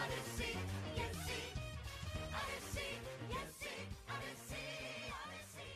Odyssey, yes, see. Odyssey, yes, see. Odyssey, Odyssey.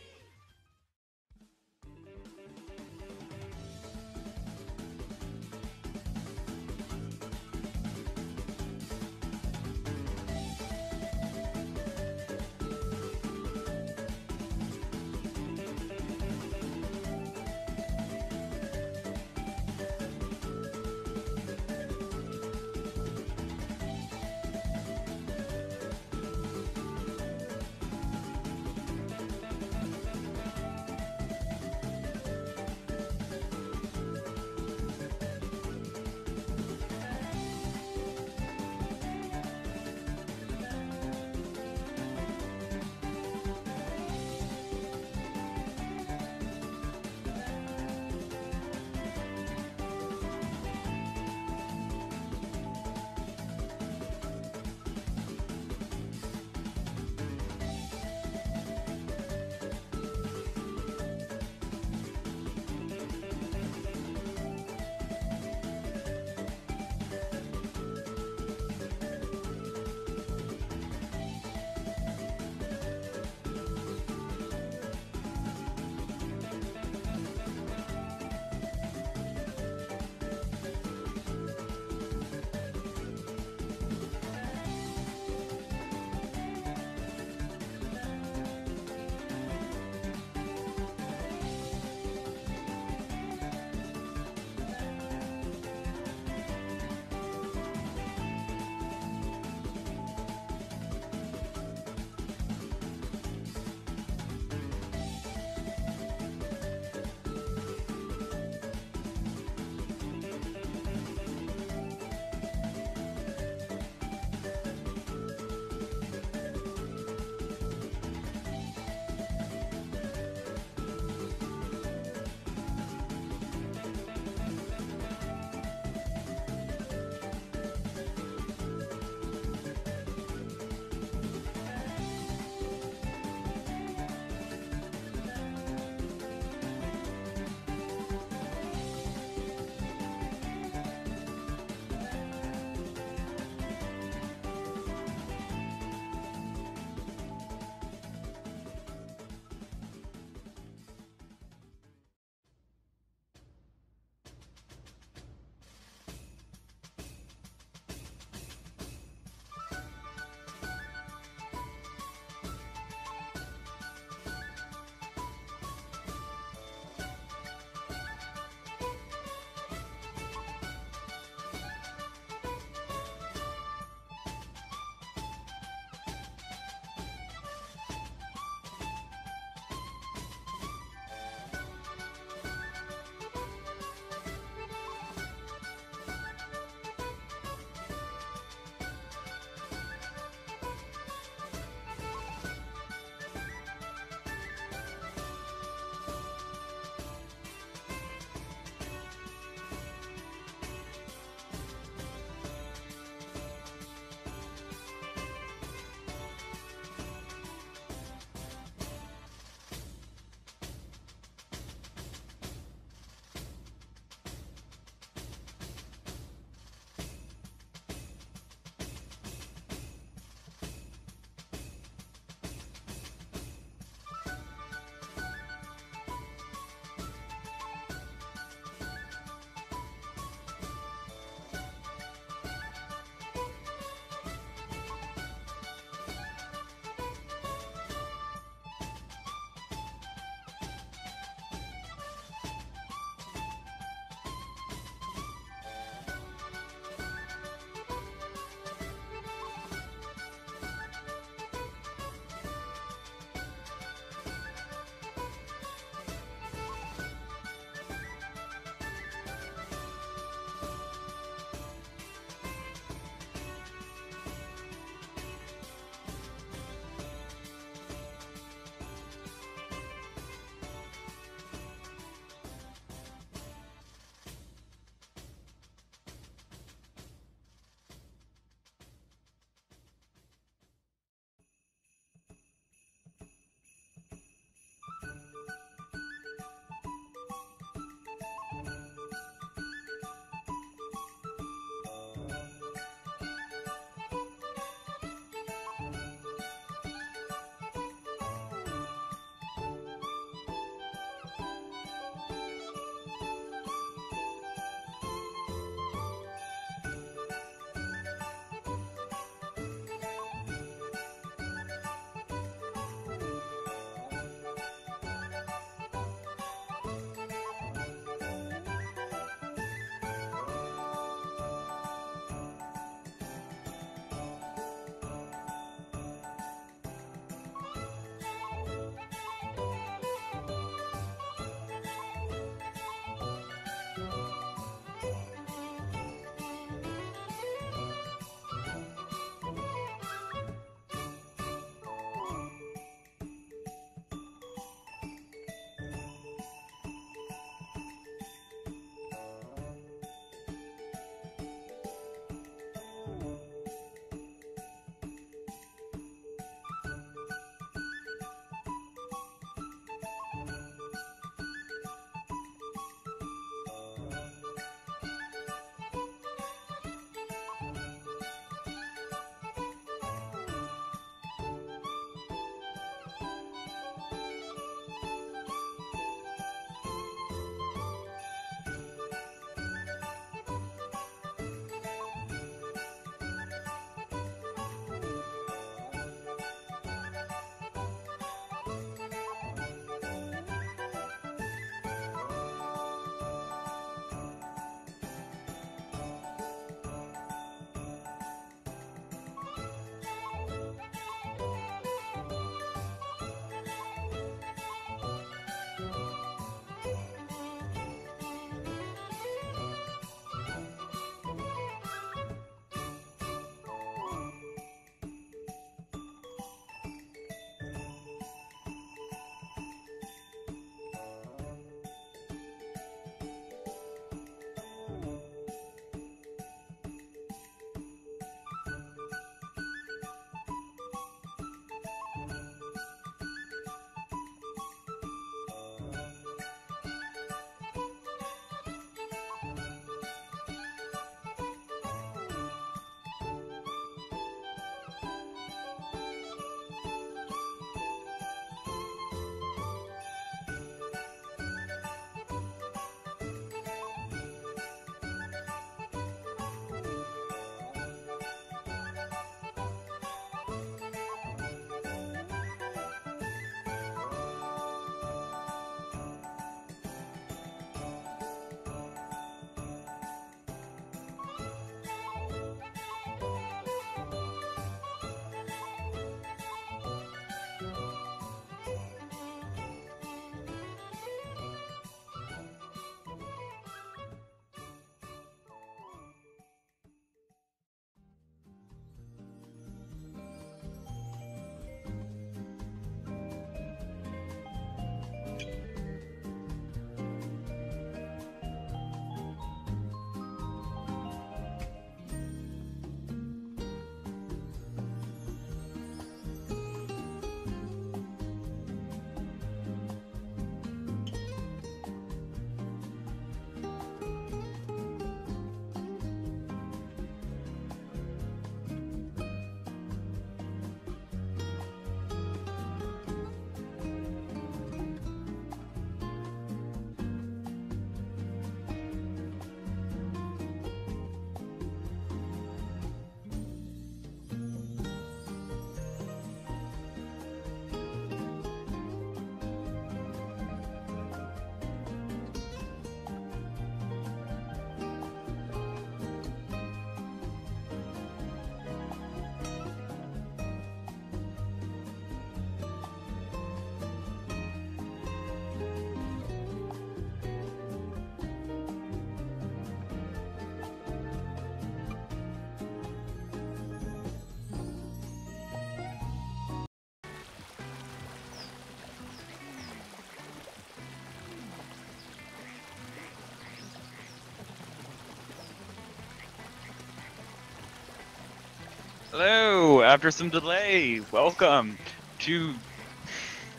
Hello, after some delay, welcome to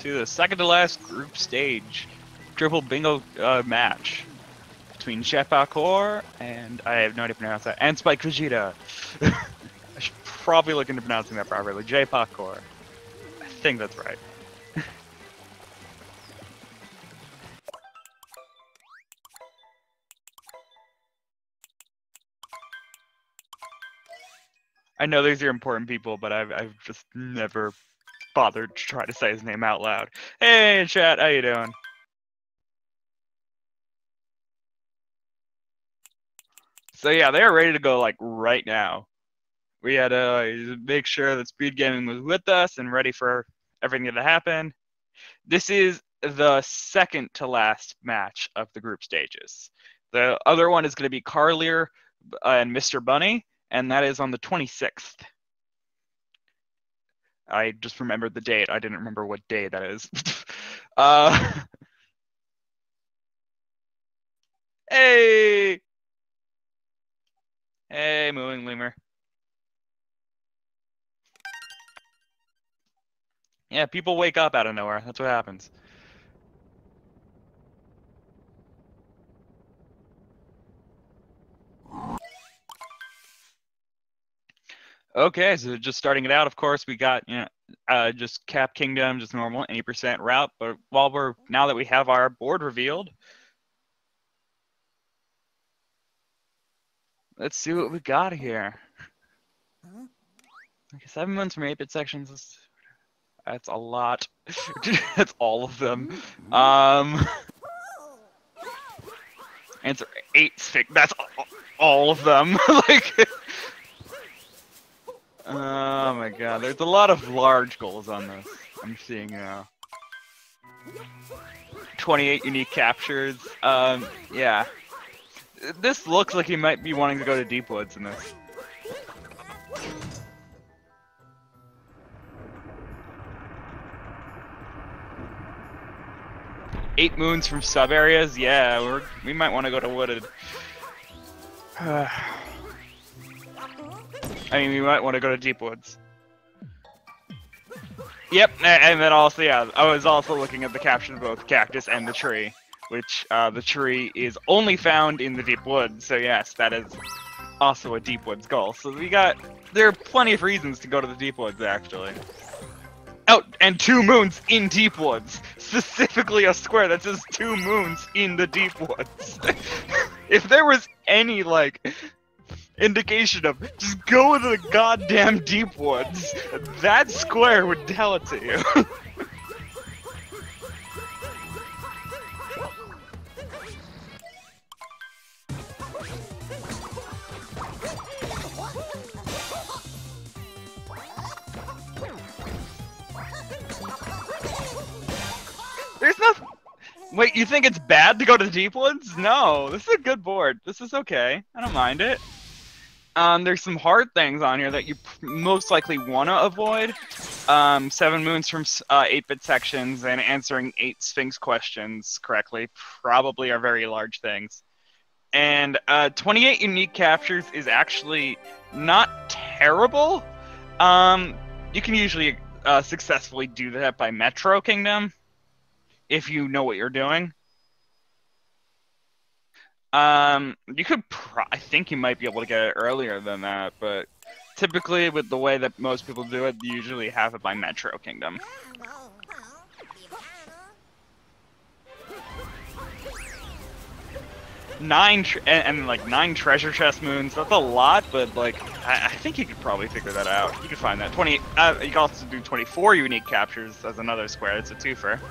the second to last group stage triple bingo match between Jepacor and I have no idea how to pronounce that, and Spikevegeta. I should probably look into pronouncing that properly. Jepacor. I think that's right. I know these are important people, but I've just never bothered to try to say his name out loud. Hey, chat, how you doing? So yeah, they're ready to go like right now. We had to make sure that Speed Gaming was with us and ready for everything to happen. This is the second to last match of the group stages. The other one is going to be Carlier and Mr. Bunny, and that is on the 26th. I just remembered the date. I didn't remember what day that is. Hey! Hey, Mooing Lemur. Yeah, people wake up out of nowhere. That's what happens. Okay, so just starting it out, of course, we got, just Cap Kingdom, just normal, 80% route. But now that we have our board revealed, let's see what we got here. Okay, 7 months from 8-bit sections. That's a lot. That's all of them. Answer 8 Sphinx. That's all of them. Like, oh my god, there's a lot of large goals on this. I'm seeing now. 28 unique captures. Yeah. This looks like he might be wanting to go to Deep Woods in this. Eight moons from sub areas. Yeah, we might want to go to Wooded. I mean, we might want to go to Deep Woods. Yep, and then also, yeah, I was also looking at the caption of both Cactus and the Tree, which the tree is only found in the Deep Woods, so yes, that is also a Deep Woods goal. So there are plenty of reasons to go to the Deep Woods, actually. Oh, and 2 moons in Deep Woods. Specifically a square that says 2 moons in the Deep Woods. If there was any, like, indication of just go to the goddamn Deep Woods, that square would tell it to you. There's nothing. Wait, you think it's bad to go to Deep Woods? No, this is a good board. This is okay. I don't mind it. There's some hard things on here that you most likely want to avoid. 7 moons from 8-bit sections and answering 8 Sphinx questions correctly probably are very large things. And 28 unique captures is actually not terrible. You can usually successfully do that by Metro Kingdom if you know what you're doing. You could I think you might be able to get it earlier than that, but typically with the way that most people do it, you usually have it by Metro Kingdom. 9 treasure chest moons. That's a lot, but like I think you could probably figure that out. You could find that 20. You can also do 24 unique captures as another square. It's a twofer.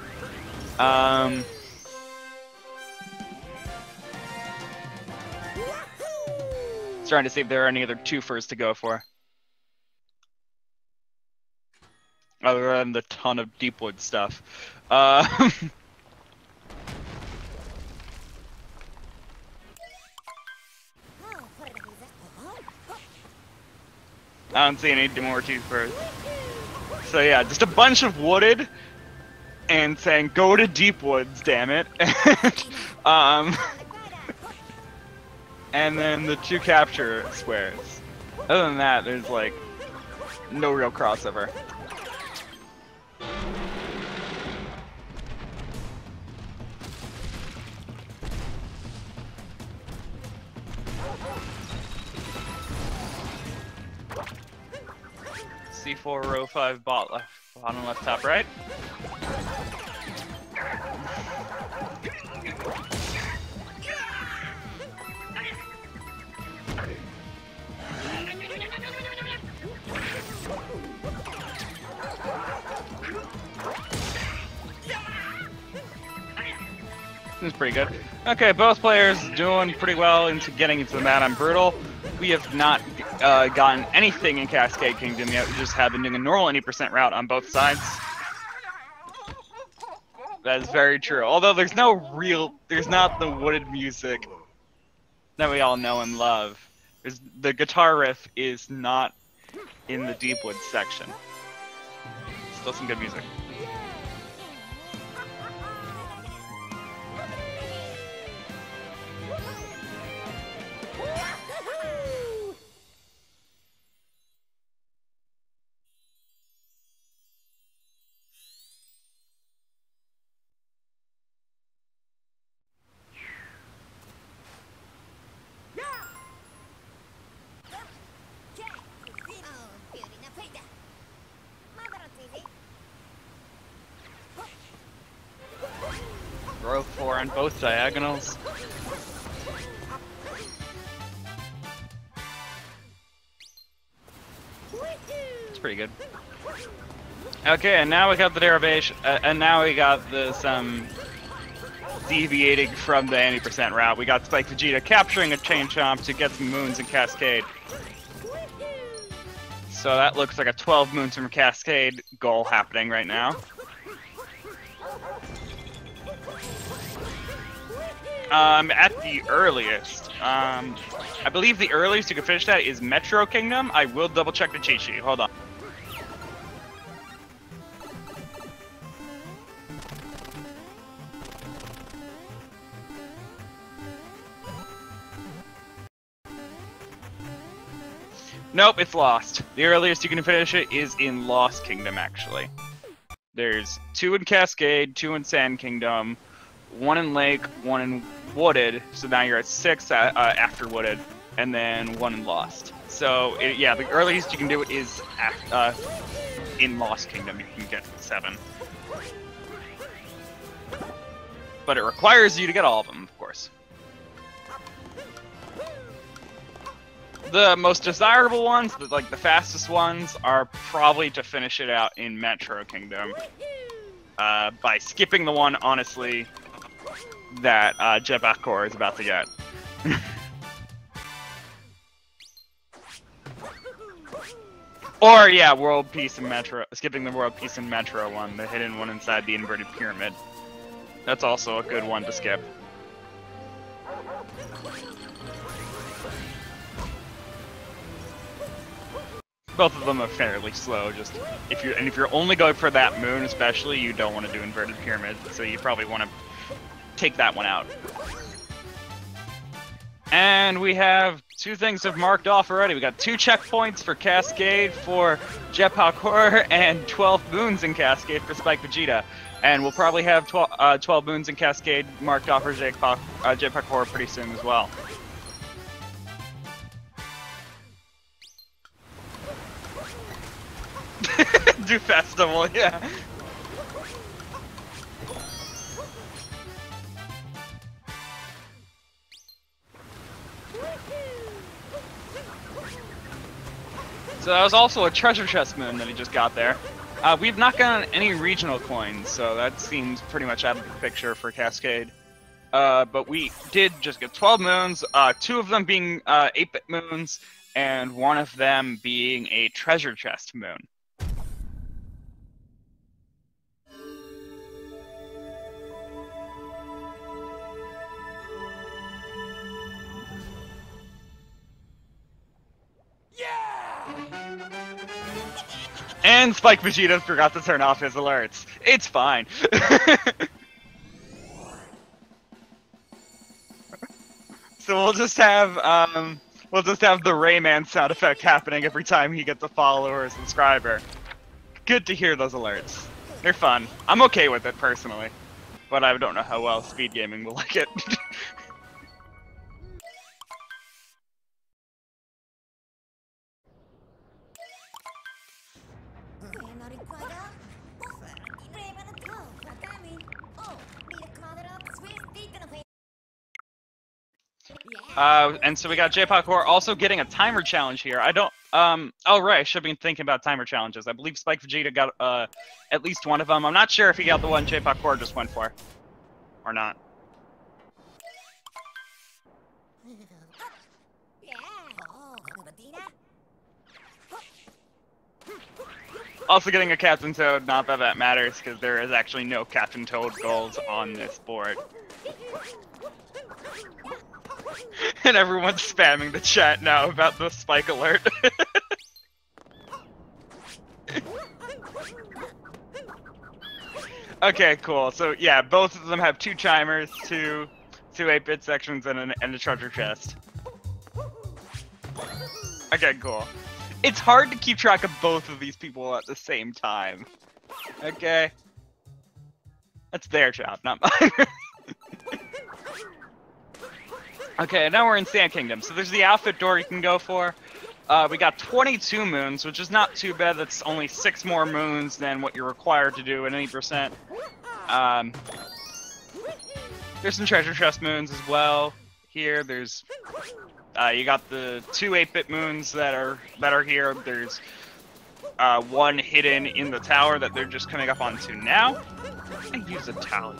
Trying to see if there are any other twofers to go for, other than the ton of Deepwood stuff. I don't see any more twofers. So yeah, just a bunch of wooded and saying go to Deep Woods, damn it. And then the 2 capture squares. Other than that, there's like no real crossover. C4, row 5, bottom left, top right. This is pretty good. Okay, both players doing pretty well into getting into the Mad and Brutal. We have not gotten anything in Cascade Kingdom yet. We just have been doing a normal 80% route on both sides. That is very true. Although there's not the wooded music that we all know and love. The guitar riff is not in the Deep Woods section. Still some good music. Row 4 on both diagonals. It's pretty good. Okay, and now we got the derivation, and now we got this deviating from the 80% route. We got Spikevegeta capturing a Chain Chomp to get some moons in Cascade. So that looks like a 12 moons from Cascade goal happening right now. At the earliest, I believe the earliest you can finish that is Metro Kingdom. I will double check the cheat sheet. Hold on. Nope, it's Lost. The earliest you can finish it is in Lost Kingdom, actually. There's 2 in Cascade, 2 in Sand Kingdom, 1 in Lake, 1 in Wooded, so now you're at 6 after Wooded, and then 1 in Lost. So, yeah, the earliest you can do it is in Lost Kingdom. You can get 7. But it requires you to get all of them, of course. The most desirable ones, like the fastest ones, are probably to finish it out in Metro Kingdom. By skipping the one, honestly, that Jepacor is about to get. Or, yeah, World Peace and Metro. Skipping the World Peace and Metro one, the hidden one inside the inverted pyramid. That's also a good one to skip. Both of them are fairly slow. Just if you're only going for that moon, especially, you don't want to do inverted pyramid. So you probably want to take that one out. And we have 2 things have marked off already. We got 2 checkpoints for Cascade for Jepacor and 12 moons in Cascade for Spikevegeta. And we'll probably have 12 moons in Cascade marked off for Jepacor pretty soon as well. Do festival, yeah. So that was also a treasure chest moon that he just got there. We've not gotten any regional coins, so that seems pretty much out of the picture for Cascade. But we did just get 12 moons, 2 of them being 8-bit moons, and 1 of them being a treasure chest moon. And Spikevegeta forgot to turn off his alerts. It's fine. So we'll just have We'll just have the Rayman sound effect happening every time he gets a follower or subscriber. Good to hear those alerts. They're fun. I'm okay with it personally, but I don't know how well Speed Gaming will like it. And so we got Jepacor also getting a timer challenge here. I don't, oh right, I should have been thinking about timer challenges. I believe Spikevegeta got, at least one of them. I'm not sure if he got the one Jepacor just went for. Or not. Also getting a Captain Toad, not that that matters, because there is actually no Captain Toad goals on this board. And everyone's spamming the chat now about the spike alert. Okay, cool. So yeah, both of them have 2 timers, two 8-bit sections, and a treasure chest. Okay, cool. It's hard to keep track of both of these people at the same time. Okay? That's their job, not mine. Okay, now we're in Sand Kingdom. So there's the outfit door you can go for. We got 22 moons, which is not too bad. That's only 6 more moons than what you're required to do at any percent. There's some treasure chest moons as well. Here, there's you got the 2 8-bit moons that are here. There's 1 hidden in the tower that they're just coming up onto now. I use a tally.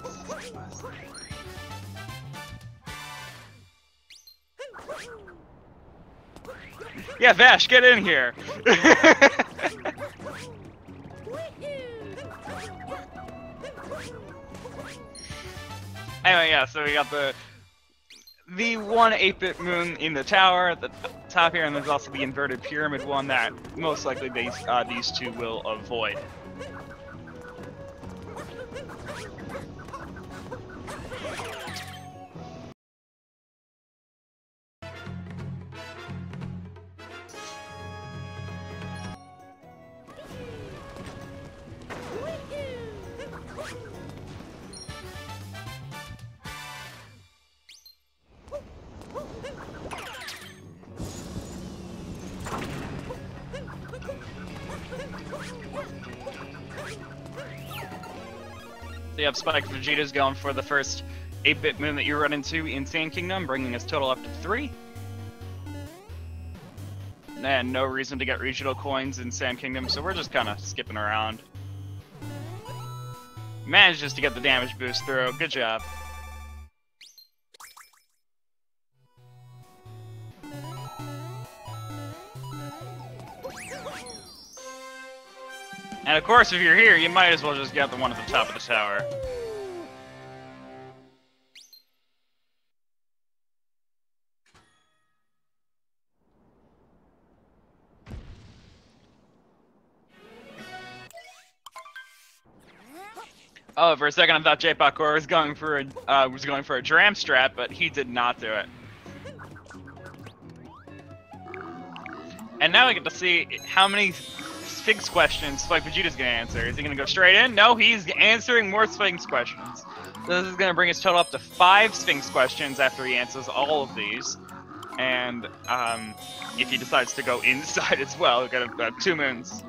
Yeah, Vash, get in here. Anyway, yeah, so we got the 1 8-bit moon in the tower at the top here, and there's also the inverted pyramid one that most likely these 2 will avoid. So you have Spikevegeta's going for the first 8-bit moon that you run into in Sand Kingdom, bringing his total up to 3. And no reason to get regional coins in Sand Kingdom, so we're just kind of skipping around. Manages to get the damage boost through. Good job. And of course, if you're here, you might as well just get the one at the top of the tower. Oh, for a second I thought Jepacor was going for a dram strat, but he did not do it. And now we get to see how many Sphinx questions Spikevegeta's gonna answer. Is he gonna go straight in? No, he's answering more Sphinx questions. So this is gonna bring his total up to 5 Sphinx questions after he answers all of these. And if he decides to go inside as well, we've got 2 moons.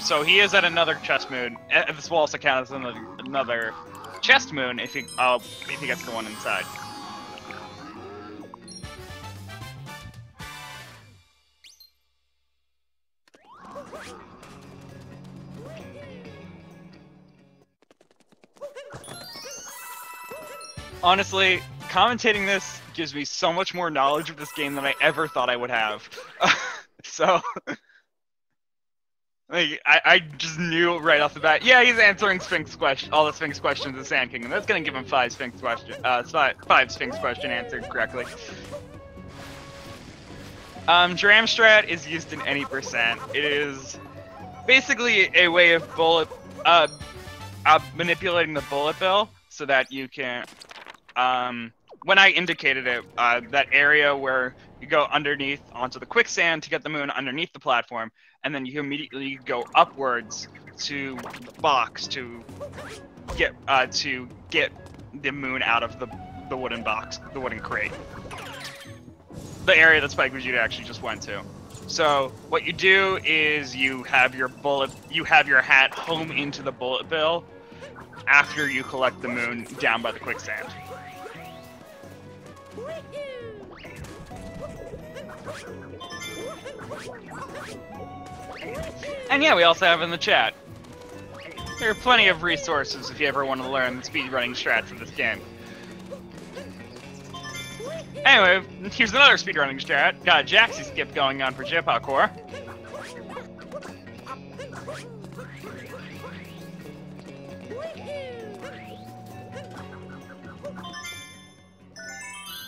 So he is at another chest moon. This will also count as another chest moon if he gets the one inside. Honestly, commentating this gives me so much more knowledge of this game than I ever thought I would have. So, like, I just knew right off the bat. Yeah, he's answering all the Sphinx questions in Sand Kingdom. That's gonna give him 5 Sphinx question answered correctly. Dram strat is used in any percent. It is basically a way of manipulating the bullet bill so that you can when I indicated it, that area where you go underneath onto the quicksand to get the moon underneath the platform, and then you immediately go upwards to the box to get the moon out of the wooden box, the wooden crate. The area that Spikevegeta actually just went to. So what you do is you have your hat home into the bullet bill after you collect the moon down by the quicksand. And yeah, we also have in the chat. There are plenty of resources if you ever want to learn the speedrunning strats of this game. Anyway, here's another speedrunning strat. Got a Jaxi skip going on for Jepacor.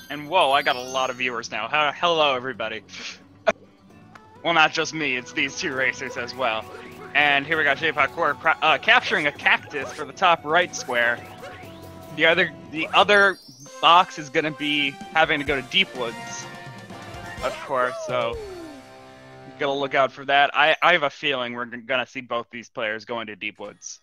And whoa, I got a lot of viewers now. Hello, everybody. Well, not just me, it's these two racers as well. And here we got Jepacor capturing a cactus for the top right square. The other box is gonna be having to go to Deep Woods, of course, so you gotta look out for that. I have a feeling we're gonna see both these players going to Deep Woods.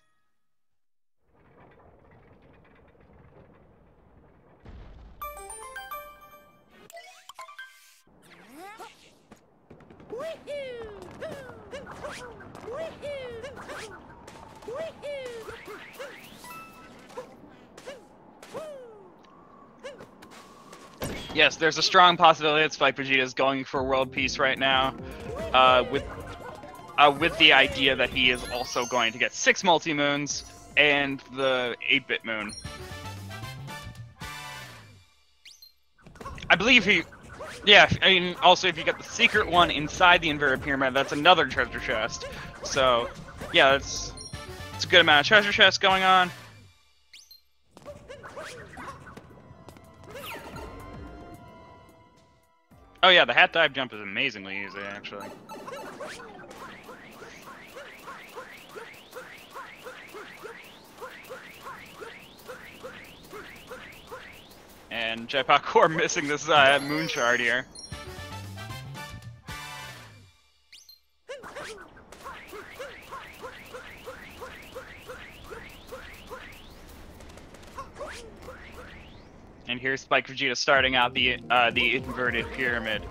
Yes, there's a strong possibility that Spikevegeta is going for world peace right now, with the idea that he is also going to get 6 multi-moons and the 8-bit moon. I believe yeah, I mean, also if you get the secret one inside the inverted pyramid, that's another treasure chest. So, yeah, it's a good amount of treasure chests going on. Oh yeah, the hat dive jump is amazingly easy, actually. And Jepacor missing this moon shard here. And here's Spikevegeta starting out the inverted pyramid.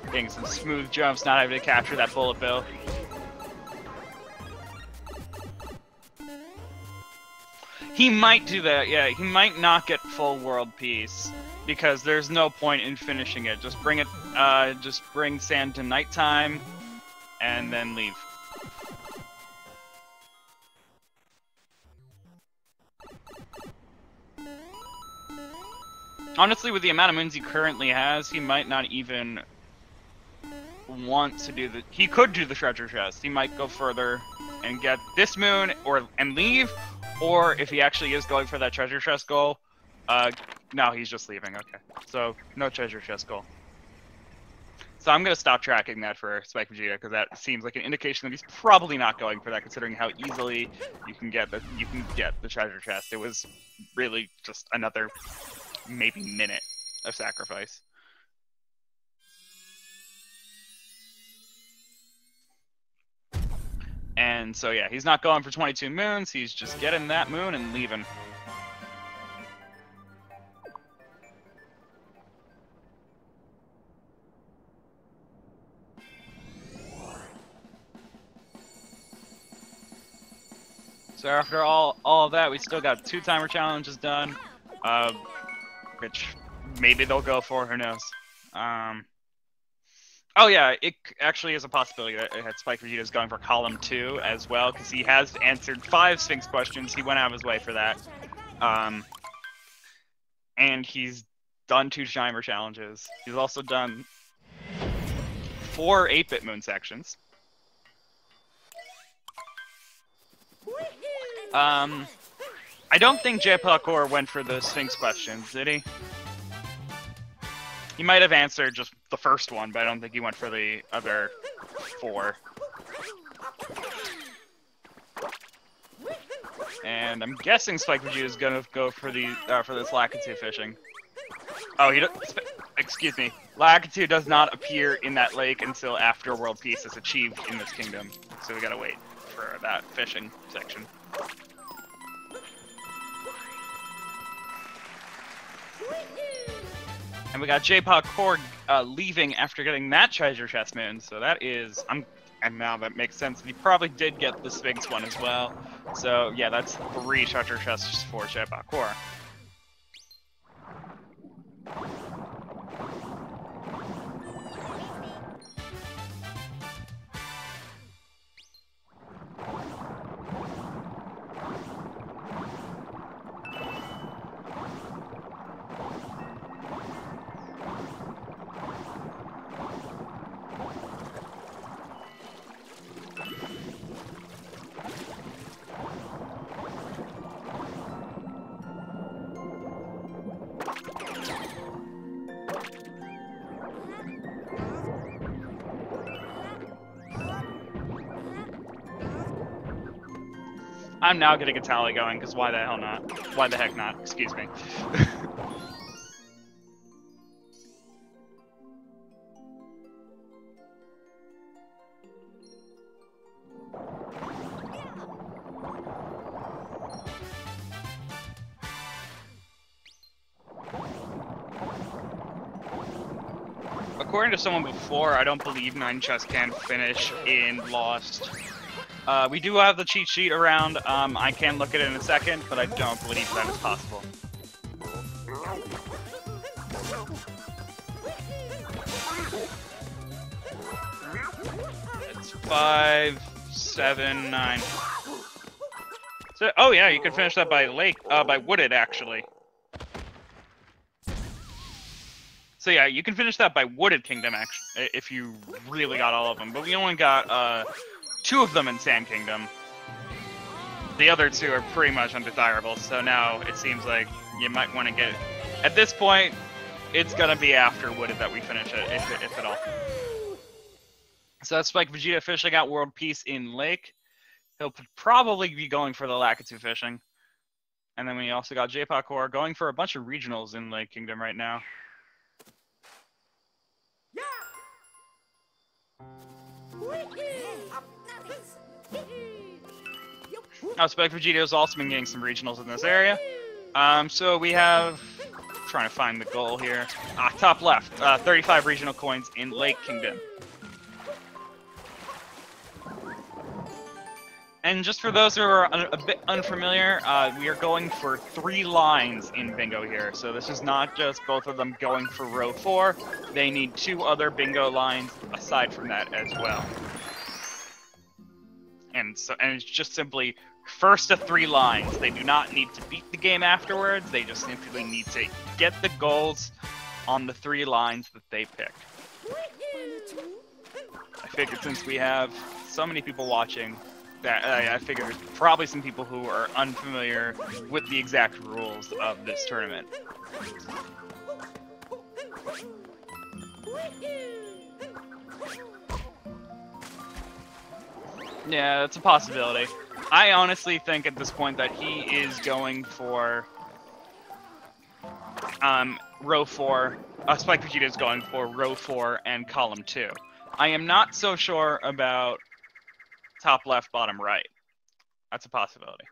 Getting some smooth jumps, not having to capture that bullet bill. He might do that, yeah. He might not get full world peace because there's no point in finishing it. Just bring sand to nighttime and then leave. Honestly, with the amount of moons he currently has, he might not even want to do he could do the treasure chest. He might go further and get this moon and leave, or if he actually is going for that treasure chest goal, no, he's just leaving. Okay, so no treasure chest goal. So I'm gonna stop tracking that for Spikevegeta because that seems like an indication that he's probably not going for that, considering how easily you can get the treasure chest. It was really just another maybe minute of sacrifice. And so yeah, he's not going for 22 moons, he's just getting that moon and leaving. So after all of that, we still got 2 timer challenges done, which maybe they'll go for, who knows. Oh yeah, it actually is a possibility that Spikevegeta is going for column 2 as well, because he has answered 5 Sphinx questions. He went out of his way for that. And he's done 2 timer challenges. He's also done 4 8-bit moon sections. I don't think Jepacor went for the Sphinx questions, did he? He might have answered just the first one, but I don't think he went for the other 4. And I'm guessing Spikevegeta is gonna go for the for this Lakitu fishing. Oh, he does. Excuse me. Lakitu does not appear in that lake until after world peace is achieved in this kingdom. So we gotta wait for that fishing section. And we got Jepacor leaving after getting that treasure chest moon. So that is, and now that makes sense. He probably did get the Sphinx one as well. So yeah, that's 3 treasure chests for Jepacor. I'm now getting a tally going, because why the hell not? Why the heck not? Excuse me. According to someone before, I don't believe 9 chests can finish in Lost. We do have the cheat sheet around. I can look at it in a second, but I don't believe that is possible. It's 5, 7, 9. So, oh yeah, you can finish that by lake, by wooded actually. So yeah, you can finish that by Wooded Kingdom, actually, if you really got all of them. But we only got 2 of them in Sand Kingdom. The other 2 are pretty much undesirable, so now it seems like you might want to get... At this point, it's going to be after Wooded that we finish it, if at all. So that's Spikevegeta fishing out World Peace in Lake. He'll probably be going for the Lakitu fishing. And then we also got Jepacor going for a bunch of regionals in Lake Kingdom right now. Spikevegeta has also been getting some regionals in this area. So we have, trying to find the goal here. Top left, 35 regional coins in Lake Kingdom. And just for those who are a bit unfamiliar, we are going for 3 lines in bingo here. So this is not just both of them going for row 4. They need 2 other bingo lines aside from that as well. And it's just simply first of 3 lines. They do not need to beat the game afterwards. They just simply need to get the goals on the 3 lines that they pick. I figured since we have so many people watching, that I figure there's probably some people who are unfamiliar with the exact rules of this tournament. Yeah, that's a possibility. I honestly think at this point that he is going for row 4. Spikevegeta is going for row 4 and column 2. I am not so sure about top left, bottom right. That's a possibility.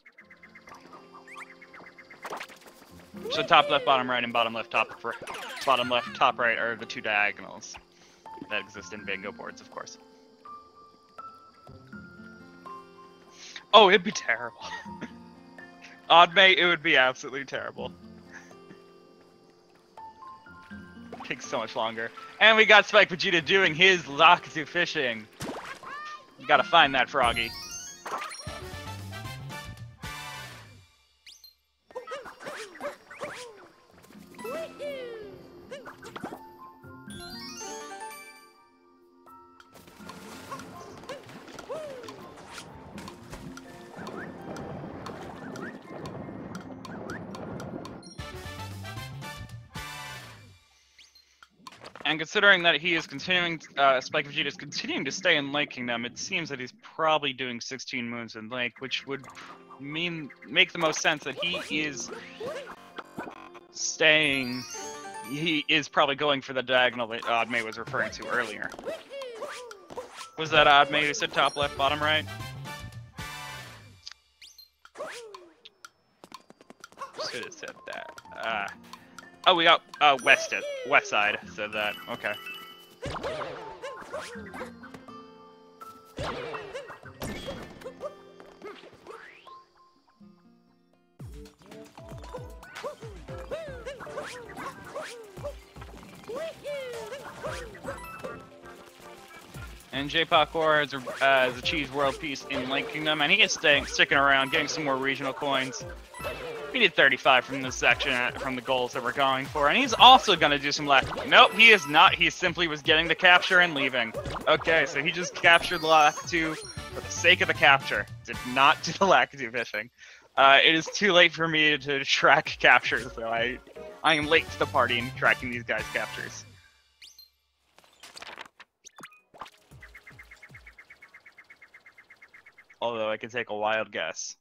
So top left, bottom right, and bottom left, top right are the 2 diagonals that exist in bingo boards, of course. Oh, it'd be terrible. Odd mate, it would be absolutely terrible. Takes so much longer. And we got Spikevegeta doing his Lakitu fishing. You gotta find that froggy. And considering that he is continuing, Spikevegeta is continuing to stay in Lake Kingdom, it seems that he's probably doing 16 moons in Lake, which would make the most sense that he is staying. He is probably going for the diagonal that Oddmate was referring to earlier. Was that Oddmate who said top left, bottom right? Should have said that. Oh, we got west side said that. Okay. And Jepacor has achieved world peace in Lake Kingdom, and he is sticking around, getting some more regional coins. We need 35 from this section, from the goals that we're going for, and he's also going to do some Lakitu. Nope, he is not. He simply was getting the capture and leaving. Okay, so he just captured the Lakitu for the sake of the capture. Did not do the Lakitu fishing. It is too late for me to track captures, though. I am late to the party in tracking these guys' captures. Although I could take a wild guess.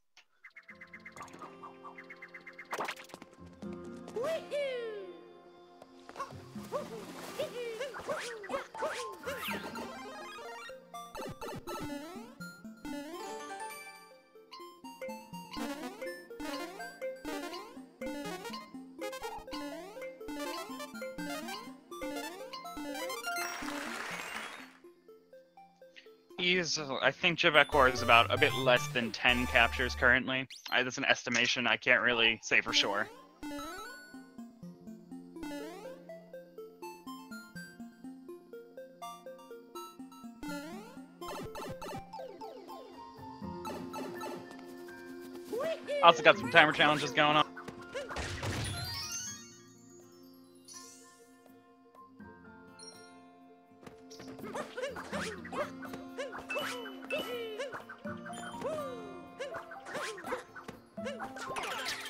I think Jepacor is about a bit less than 10 captures currently. That's an estimation, I can't really say for sure. Also got some timer challenges going on.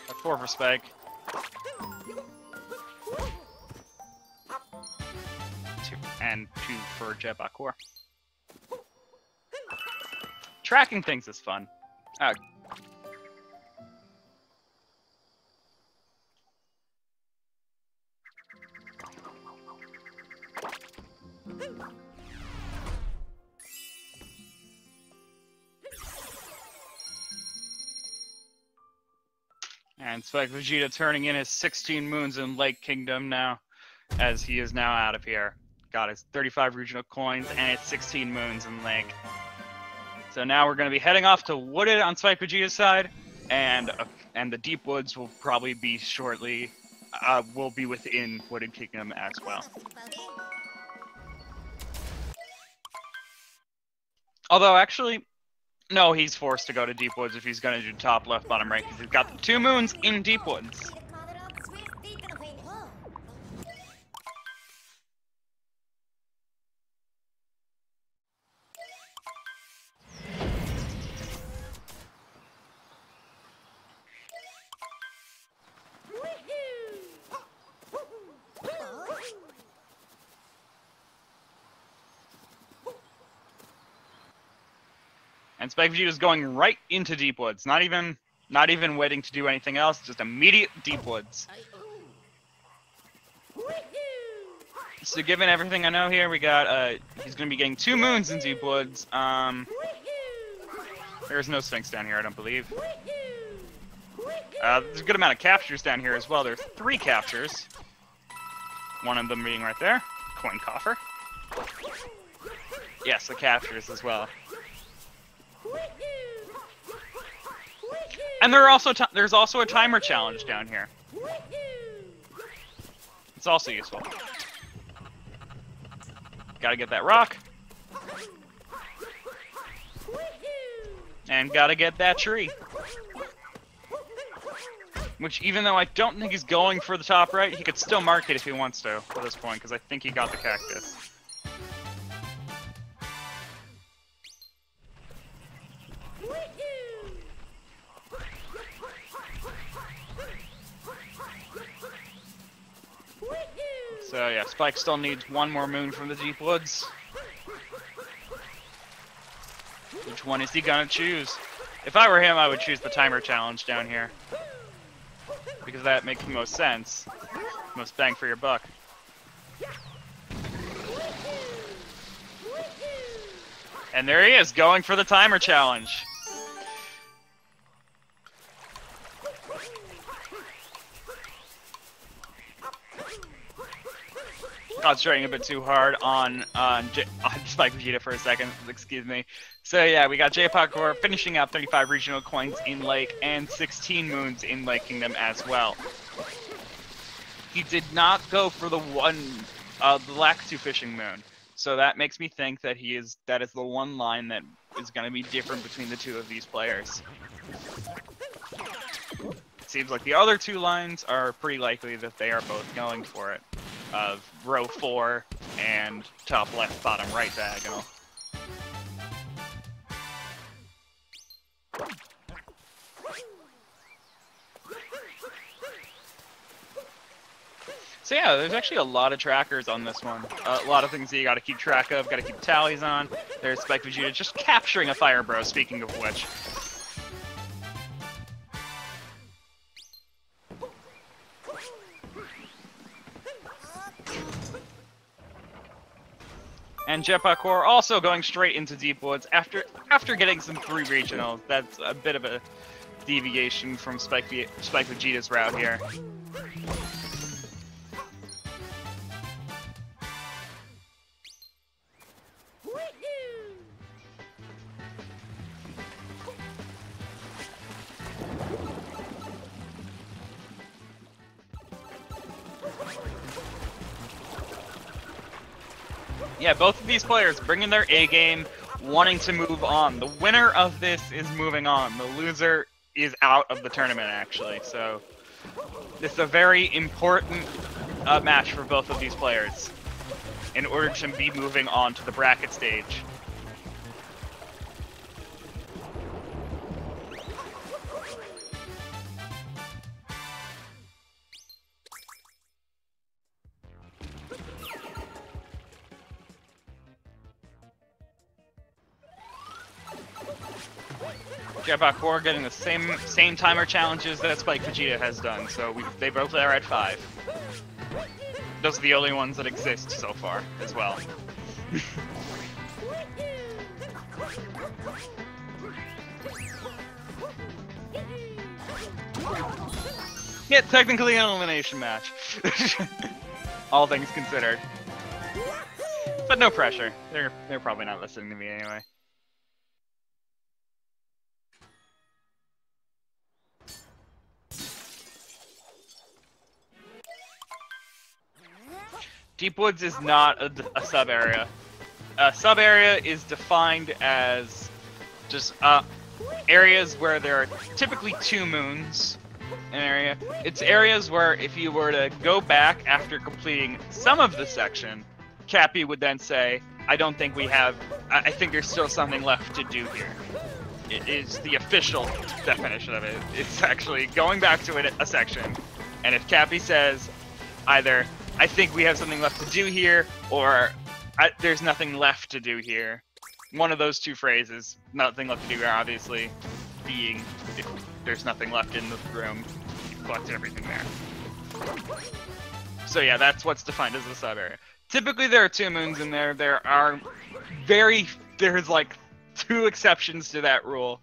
That's 4 for Spike. 2 and 2 for Jepacor. Tracking things is fun. And Spikevegeta turning in his 16 moons in Lake Kingdom now, as he is now out of here. Got his 35 regional coins and his 16 moons in Lake. So now we're going to be heading off to Wooded on Spikevegeta's side, and the Deep Woods will probably be shortly, will be within Wooded Kingdom as well. Although, actually, no, he's forced to go to Deep Woods if he's going to do top left, bottom right, because he's got the 2 moons in Deep Woods. And Spikevegeta's going right into Deep Woods, not even waiting to do anything else, just immediate Deep Woods. So given everything I know here, we got he's gonna be getting 2 moons in Deep Woods. There's no Sphinx down here, I don't believe. There's a good amount of captures down here as well. There's 3 captures. One of them being right there, coin coffer. Yes, the captures as well. And there's also a timer challenge down here. It's also useful. Gotta get that rock. And gotta get that tree. Which, even though I don't think he's going for the top right, he could still mark it if he wants to at this point, because I think he got the cactus. So yeah, Spike still needs 1 more moon from the Deep Woods. Which one is he gonna choose? If I were him, I would choose the timer challenge down here. Because that makes the most sense. Most bang for your buck. And there he is, going for the timer challenge. Concentrating a bit too hard on Spikevegeta for a second, excuse me. So yeah, we got Jepacor finishing up 35 regional coins in Lake and 16 moons in Lake Kingdom as well. He did not go for the Lactu fishing moon, so that makes me think that that is the one line that is going to be different between the two of these players. It seems like the other two lines are pretty likely that they are both going for it. Of row 4 and top left, bottom right diagonal. So yeah, there's actually a lot of trackers on this one. A lot of things that you gotta keep track of, gotta keep tallies on. There's Spikevegeta just capturing a Fire Bro, speaking of which. And Jepacor also going straight into Deep Woods after getting some 3 regionals. That's a bit of a deviation from Spikevegeta's route here. Yeah, both of these players bringing their A game, wanting to move on. The winner of this is moving on. The loser is out of the tournament, actually. So this is a very important match for both of these players in order to be moving on to the bracket stage. Jepacor getting the same timer challenges that Spikevegeta has done, so they both are at 5. Those are the only ones that exist so far, as well. Yeah, technically an elimination match. All things considered. But no pressure. They're probably not listening to me anyway. Deep Woods is not a sub-area. A sub-area is defined as just areas where there are typically 2 moons in an area. It's areas where if you were to go back after completing some of the section, Cappy would then say, I don't think we have, I think there's still something left to do here. It is the official definition of it. It's actually going back to a section, and if Cappy says either, I think we have something left to do here, or there's nothing left to do here. One of those 2 phrases, nothing left to do here, obviously, being if there's nothing left in the room, you've collected everything there. So yeah, that's what's defined as a sub-area. Typically there are 2 moons in there. There's like 2 exceptions to that rule.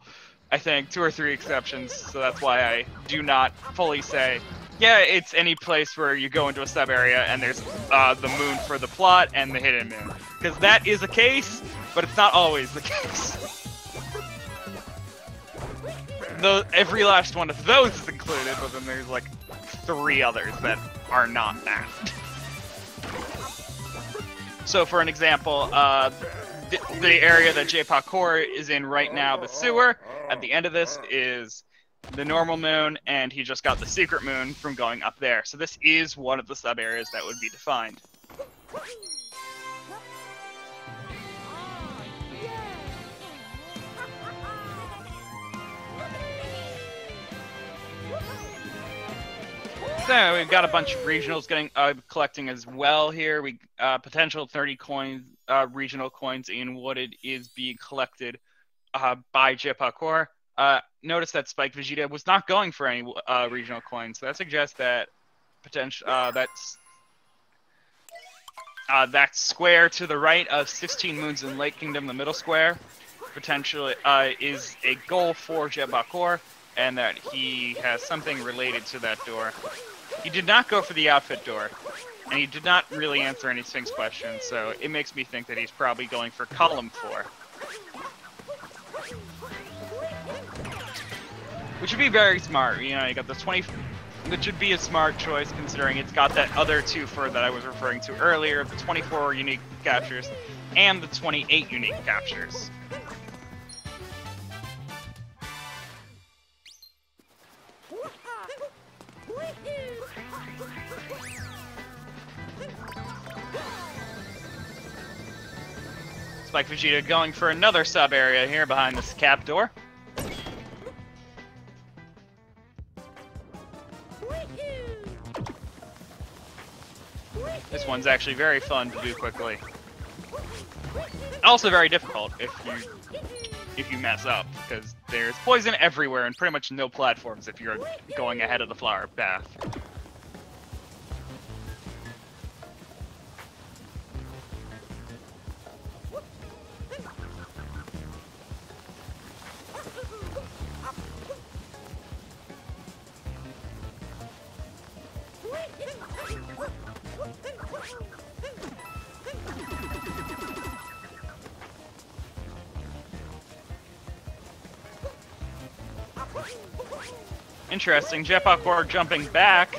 I think 2 or 3 exceptions, so that's why I do not fully say, yeah, it's any place where you go into a sub-area and there's the moon for the plot and the hidden moon. Because that is a case, but it's not always the case. Every last one of those is included, but then there's like 3 others that are not that. So for an example, the area that Jepacor is in right now, the sewer, at the end of this is the normal moon, and he just got the secret moon from going up there. So this is one of the sub-areas that would be defined. So we've got a bunch of regionals collecting as well here. We potential 30 coins, regional coins in Wooded is being collected by Jepacor. noticed that Spikevegeta was not going for any regional coins. So that suggests that that square to the right of 16 Moons in Lake Kingdom, the middle square, potentially is a goal for Jepacor, and that he has something related to that door. He did not go for the outfit door, and he did not really answer any Sphinx questions, so it makes me think that he's probably going for column 4. Which would be very smart, you know, you got the 20... Which would be a smart choice, considering it's got that other 2 that I was referring to earlier, the 24 unique captures, and the 28 unique captures. Spikevegeta going for another sub-area here behind this cap door. This one's actually very fun to do quickly. Also very difficult if you mess up, because there's poison everywhere and pretty much no platforms if you're going ahead of the flower path. Interesting, Jepacor jumping back.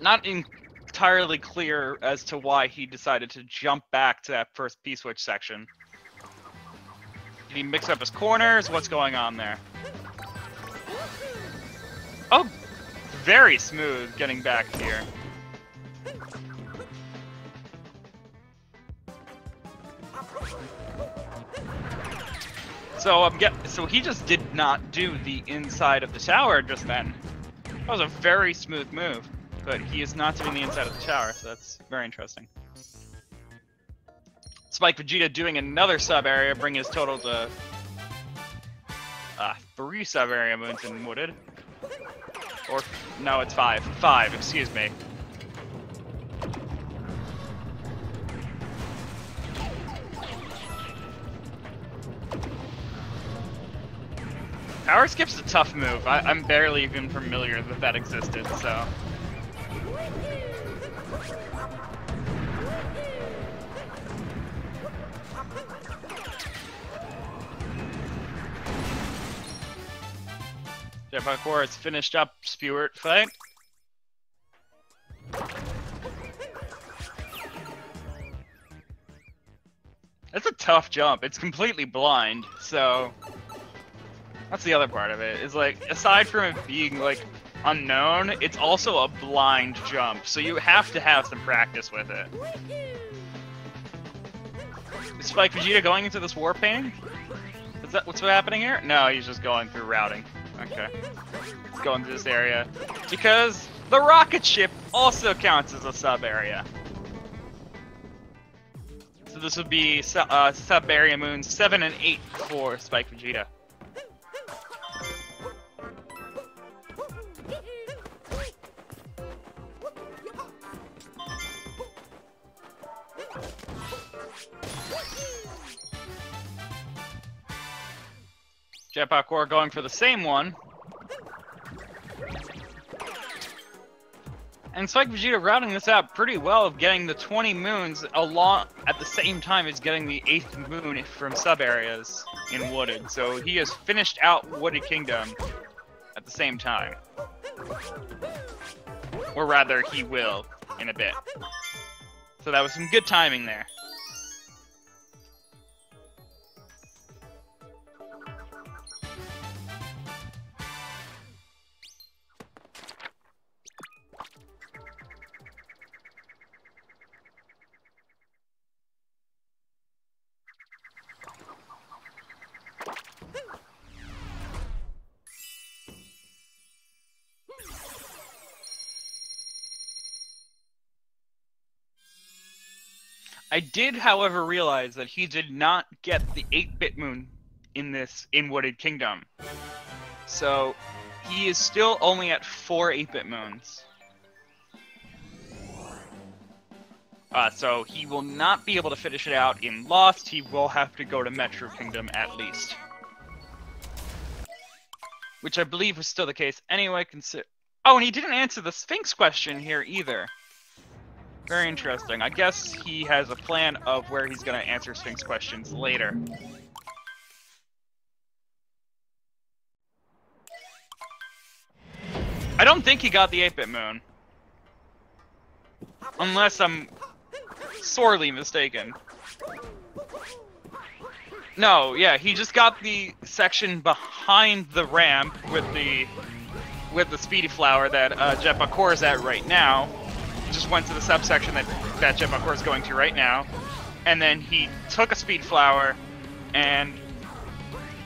Not entirely clear as to why he decided to jump back to that first P-switch section. Did he mix up his corners? What's going on there? Oh, very smooth getting back here. So he just did not do the inside of the tower just then. That was a very smooth move, but he is not doing the inside of the tower, so that's very interesting. Spikevegeta doing another sub-area, bringing his total to 3 sub-area moons in Wooded. Or, no, it's 5. 5, excuse me. Power skip's a tough move. I'm barely even familiar that that existed, so... Jepacor has finished up Spewert fight. That's a tough jump. It's completely blind, so... That's the other part of it, is like, aside from it being, like, unknown, it's also a blind jump, so you have to have some practice with it. Is Spikevegeta going into this war painting? Is that what's happening here? No, he's just going through routing. Okay. Let's go into this area. Because the rocket ship also counts as a sub-area. So this would be sub-area moons 7 and 8 for Spikevegeta. Jepacor going for the same one. And Spikevegeta routing this out pretty well of getting the 20 moons along at the same time as getting the 8th moon from sub-areas in Wooded. So he has finished out Wooded Kingdom at the same time. Or rather, he will in a bit. So that was some good timing there. I did, however, realize that he did not get the 8-bit moon in Wooded Kingdom. So he is still only at 4 8-bit moons. So he will not be able to finish it out in Lost. He will have to go to Metro Kingdom at least. Which I believe was still the case anyway. Oh, and he didn't answer the Sphinx question here either. Very interesting. I guess he has a plan of where he's going to answer Sphinx questions later. I don't think he got the 8-bit moon. Unless I'm sorely mistaken. No, yeah, he just got the section behind the ramp with the speedy flower that Jepacor is at right now. He just went to the subsection that Jepacor is going to right now, and then he took a speed flower and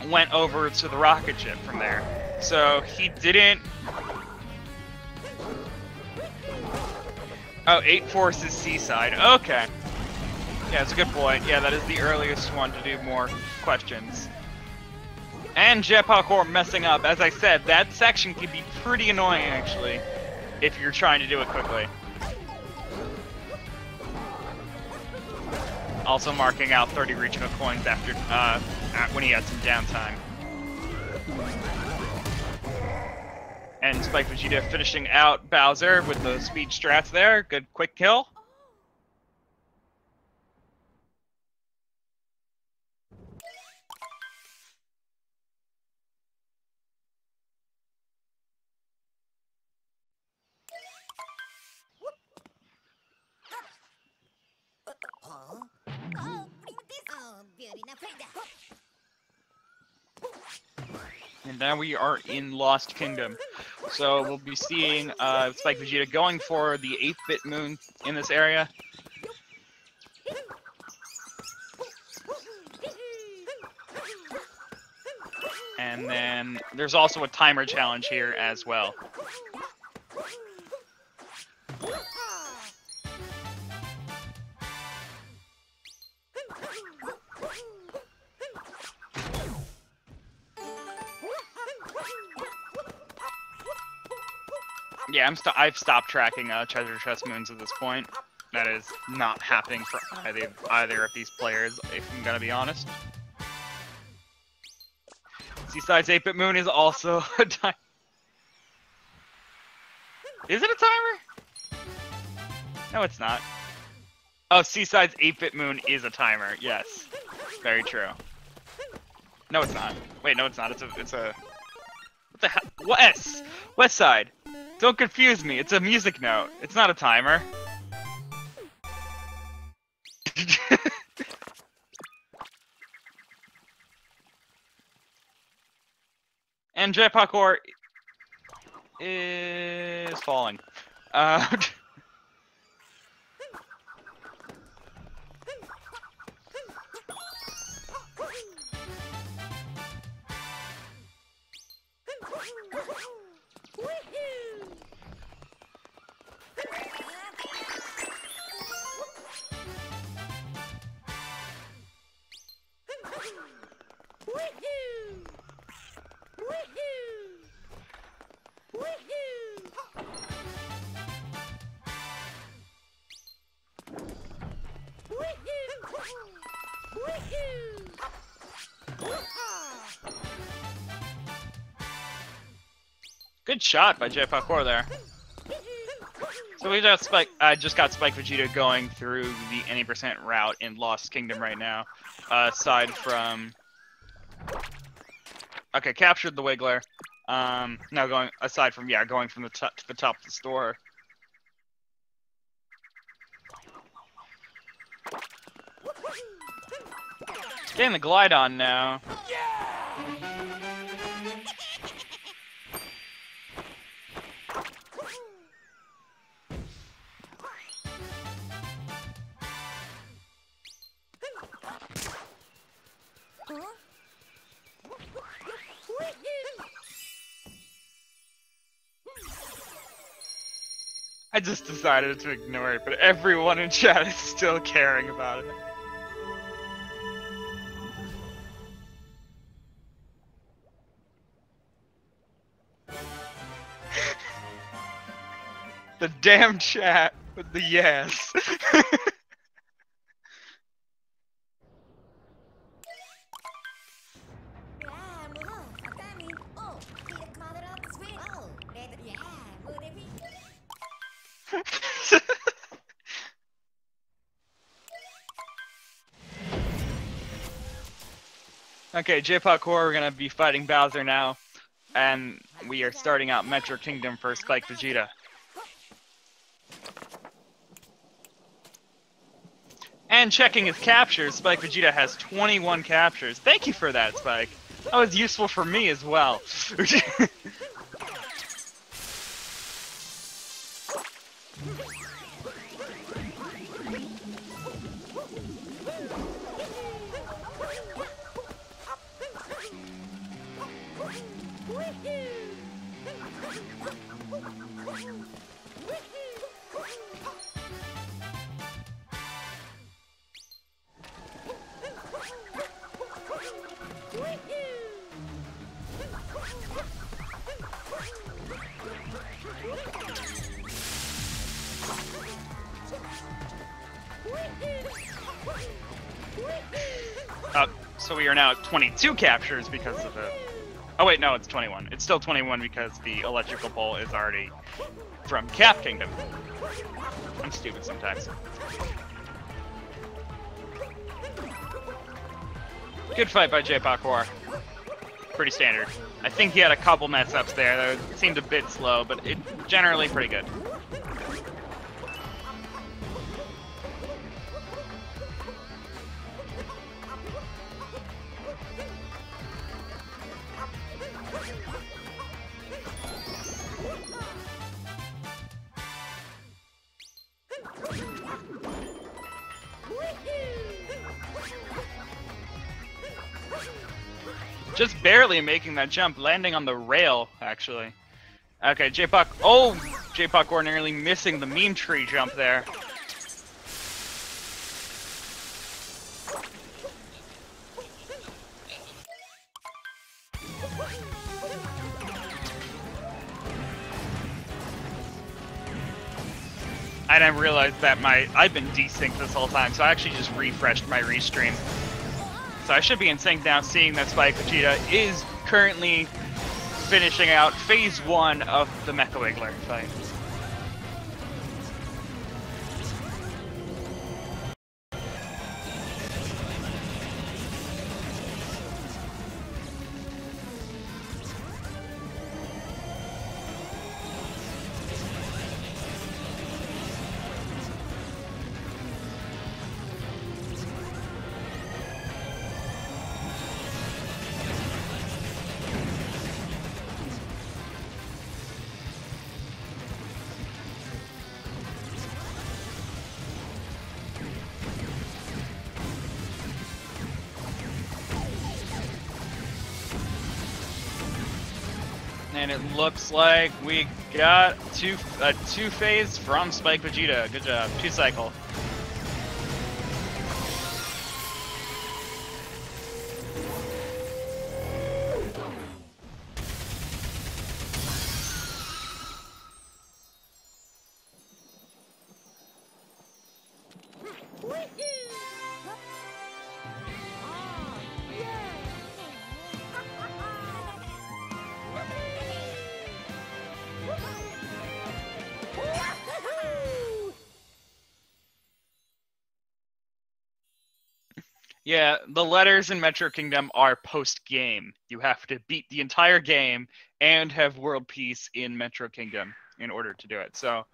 went over to the rocket ship from there. So he didn't. Oh, 8 Force is Seaside. Okay. Yeah, that's a good point. Yeah, that is the earliest one to do more questions. And Jepacor messing up. As I said, that section can be pretty annoying, actually, if you're trying to do it quickly. Also marking out 30 regional coins after when he had some downtime. And Spikevegeta finishing out Bowser with the speed strats there. Good quick kill. And now we are in Lost Kingdom. So we'll be seeing Spikevegeta going for the 8-bit moon in this area. And then there's also a timer challenge here as well. Yeah, I've stopped tracking treasure chest moons at this point. That is not happening for either of these players, if I'm gonna be honest. Seaside's 8-bit moon is also a timer. Is it a timer? No, it's not. Oh, Seaside's 8-bit moon is a timer. Yes, very true. No, it's not. Wait, no, it's not. It's a. What the hell? West Side. Don't confuse me. It's a music note. It's not a timer. And Jepacor is falling. Good shot by Jepacor there. So we just I just got Spikevegeta going through the any percent route in Lost Kingdom right now. Aside from captured the Wiggler. Now going from the top to the top of the store. Getting the glide on now. I just decided to ignore it, but everyone in chat is still caring about it. The damn chat with the yes. Okay, Jepacor, we're gonna be fighting Bowser now, and we are starting out Metro Kingdom for Spikevegeta. And checking his captures, Spikevegeta has 21 captures. Thank you for that, Spike. That was useful for me as well. So we are now at 22 captures because of it. Oh wait, no, it's 21. It's still 21 because the electrical pole is already from Cap Kingdom. I'm stupid sometimes. Good fight by Jepacor. Pretty standard. I think he had a couple mess ups there that seemed a bit slow, but it generally pretty good. Just barely making that jump, landing on the rail, actually. Okay, Jepacor nearly missing the meme tree jump there. I didn't realize that I've been desynced this whole time, so I actually just refreshed my restream. So I should be in sync now, seeing that Spikevegeta is currently finishing out phase 1 of the Mecha Wiggler fight. And it looks like we got a two-phase from Spikevegeta. Good job. 2-cycle. Yeah, the letters in Metro Kingdom are post-game. You have to beat the entire game and have world peace in Metro Kingdom in order to do it. So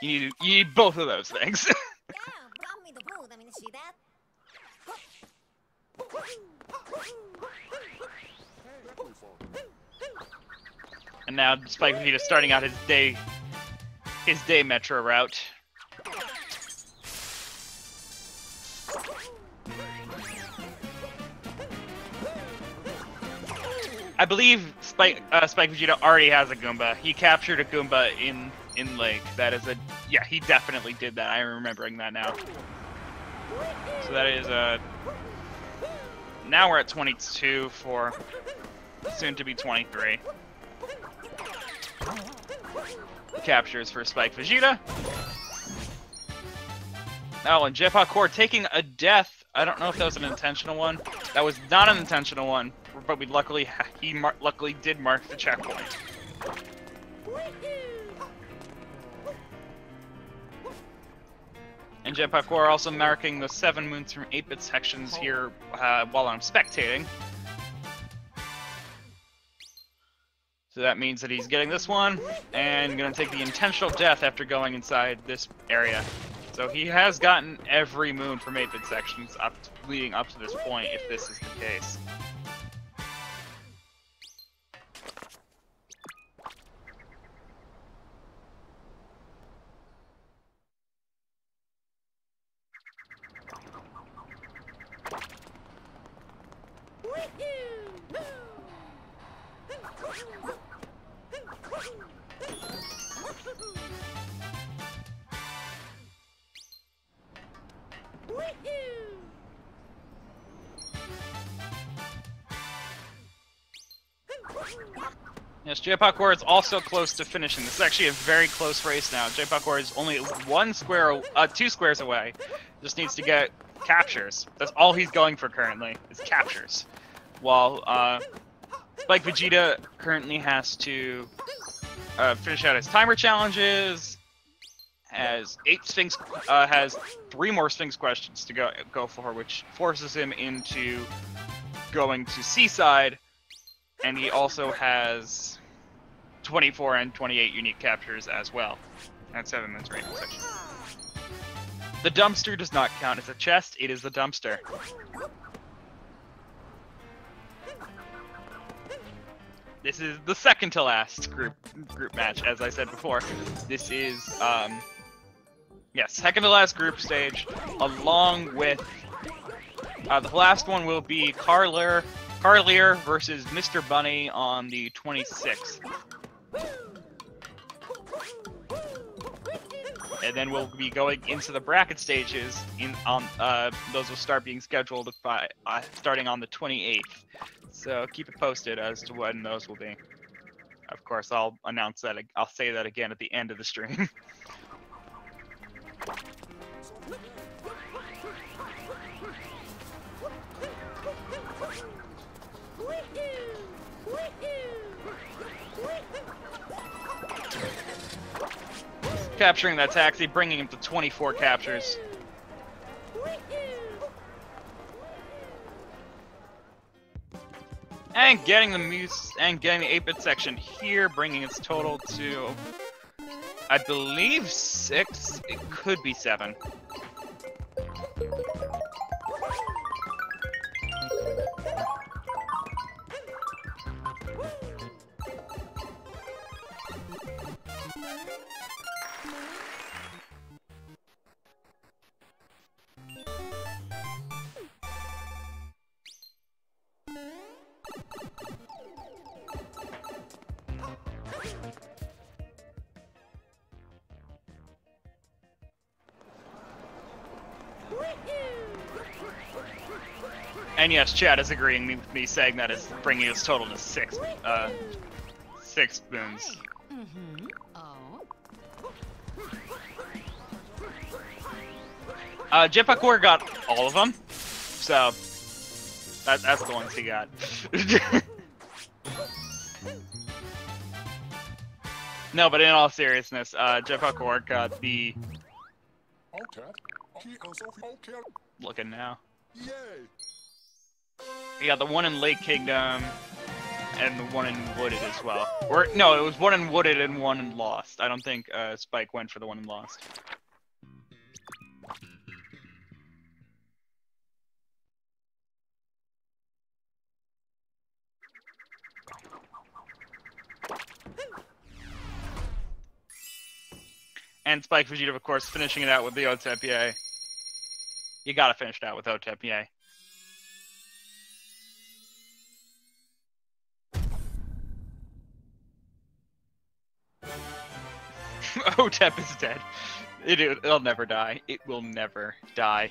you need both of those things. And now Spikevegeta starting out his day Metro route. I believe Spike Vegeta already has a Goomba. He captured a Goomba in Lake. That is a yeah. He definitely did that. I'm remembering that now. So that is now we're at 22 for soon to be 23. Captures for Spike Vegeta. Oh, and Jepacor taking a death. I don't know if that was an intentional one. That was not an intentional one, but we luckily luckily did mark the checkpoint. And Jepacor also marking the 7 moons from 8-bit sections here while I'm spectating. So that means that he's getting this one, and gonna take the intentional death after going inside this area. So he has gotten every moon from 8-bit sections leading up to this point, if this is the case. Yes, Jepacor is also close to finishing. This is actually a very close race now. Jepacor is only 2 squares away. Just needs to get captures. That's all he's going for currently, is captures. While Spike Vegeta currently has to finish out his timer challenges, has 3 more Sphinx questions to go for, which forces him into going to Seaside. And he also has 24 and 28 unique captures as well. At 7 minutes rating section. The dumpster does not count as a chest, it is the dumpster. This is the second to last group match, as I said before. This is second to last group stage, along with the last one will be Carlier versus Mr. Bunny on the 26th. And then we'll be going into the bracket stages. Those will start being scheduled by starting on the 28th. So keep it posted as to when those will be. Of course, I'll announce that. I'll say that again at the end of the stream. Capturing that taxi, bringing him to 24 captures. And getting the 8-bit section here, bringing its total to, I believe, 6. It could be 7. And yes, Chad is agreeing with me saying that is bringing us total to 6 boons. Jepacor got all of them, so that's the ones he got. No, but in all seriousness, Jepacor got the. Looking now. He got the one in Lake Kingdom and the one in Wooded as well. Or no, it was one in Wooded and one in Lost. I don't think Spike went for the one in Lost. And Spike Vegeta, of course, finishing it out with the Otepier. You gotta finish it out with Otepier. Otep is dead. It'll never die. It will never die.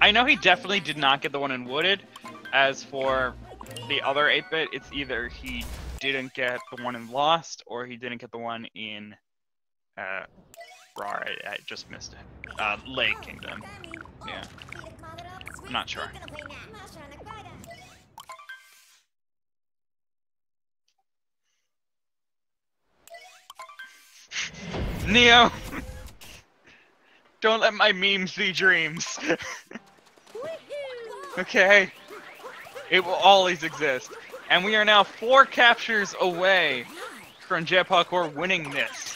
I know he definitely did not get the one in Wooded. As for the other 8-bit, it's either he didn't get the one in Lost, or he didn't get the one in... Rar, I just missed it. Lake Kingdom. Yeah. I'm not sure. Neo! Don't let my memes be dreams. Okay. It will always exist. And we are now 4 captures away from Jepacor winning this.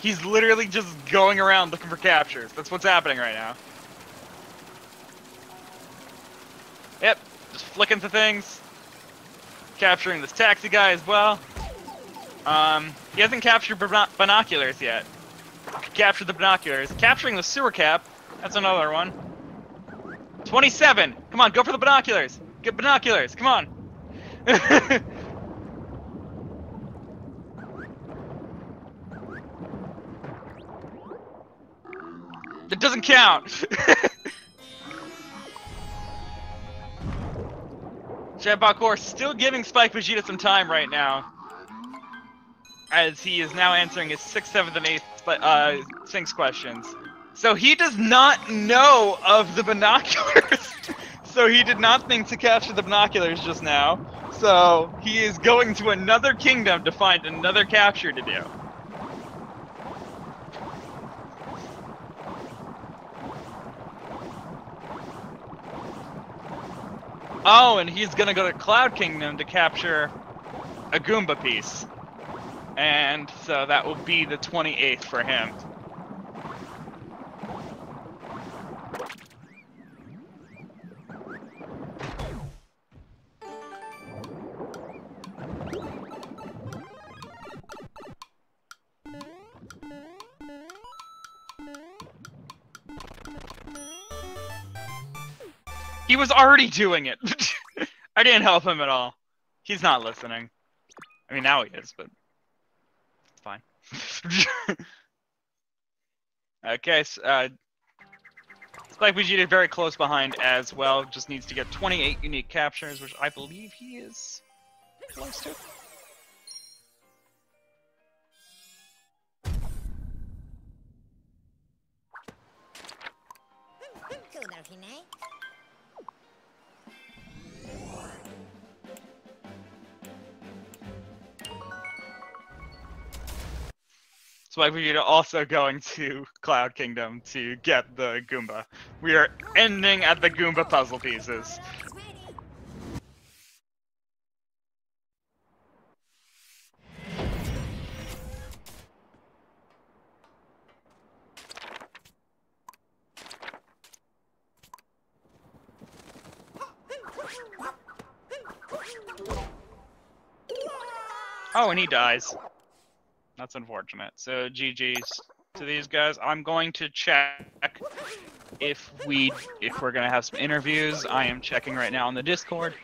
He's literally just going around looking for captures. That's what's happening right now. Yep, just flicking to things. Capturing this taxi guy as well. He hasn't captured binoculars yet. Captured the binoculars. Capturing the sewer cap. That's another one. 27! Come on, go for the binoculars! Get binoculars, come on! It doesn't count! Jepacor still giving Spikevegeta some time right now, as he is now answering his 6th, 7th, and 8th Sphinx questions. So he does not know of the binoculars! So he did not think to capture the binoculars just now. So he is going to another kingdom to find another capture to do. Oh, and he's gonna go to Cloud Kingdom to capture a Goomba piece. And so that will be the 28th for him. He was already doing it. I didn't help him at all. He's not listening. I mean, now he is, but it's fine. Okay, Spikevegeta very close behind as well. Just needs to get 28 unique captures, which I believe he is close to. Spikevegeta also going to Cloud Kingdom to get the Goomba. We are ending at the Goomba puzzle pieces. Oh, and he dies. That's unfortunate. So GG's to these guys. I'm going to check if we're gonna have some interviews. I am checking right now on the Discord.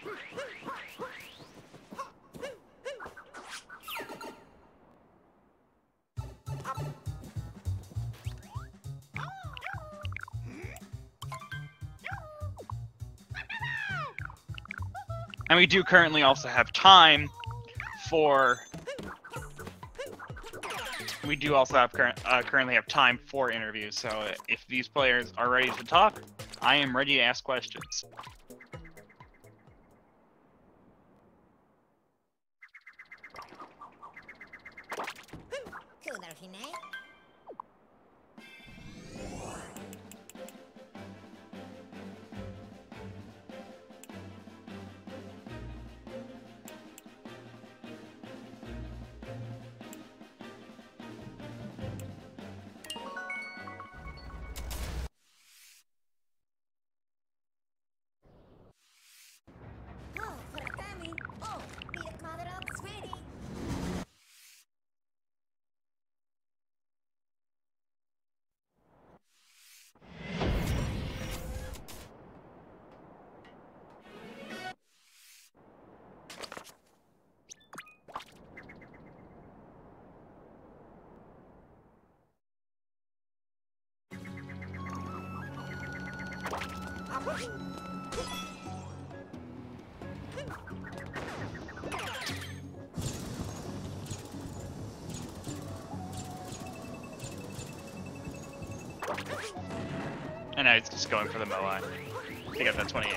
And we do currently also have time for... We do also have currently have time for interviews, so if these players are ready to talk, I am ready to ask questions. now he's just going for the Moai to get that 28.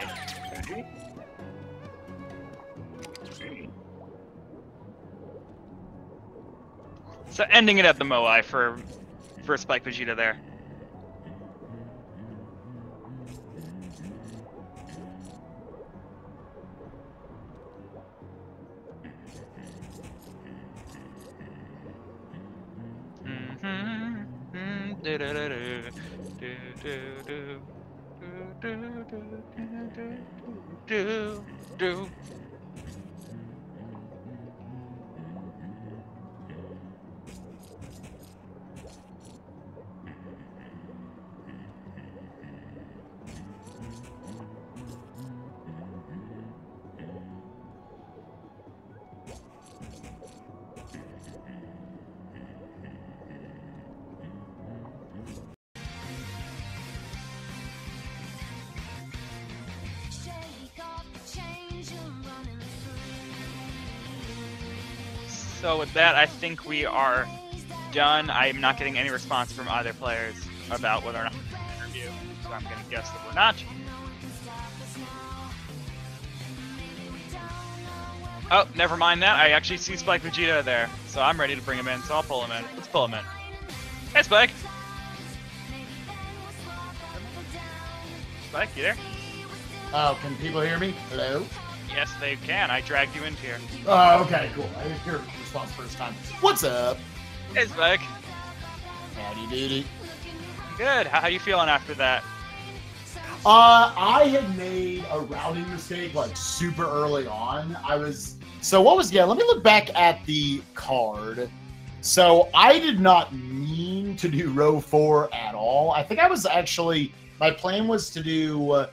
So ending it at the Moai for Spikevegeta there. Shake off the chains, you're running So with that, I think we are done. I'm not getting any response from either players about whether or not we're going to interview, so I'm going to guess that we're not. Oh, never mind that. I actually see Spikevegeta there, so I'm ready to bring him in, so I'll pull him in. Let's pull him in. Hey, Spike! Spike, you there? Oh, can people hear me? Hello? Yes, they can. I dragged you into here. Oh, okay, cool. I didn't hear the response first time. What's up? Hey, Spike. Howdy doody. Good. How you feeling after that? I had made a routing mistake like super early on. Let me look back at the card. So I did not mean to do row 4 at all. I think my plan was to do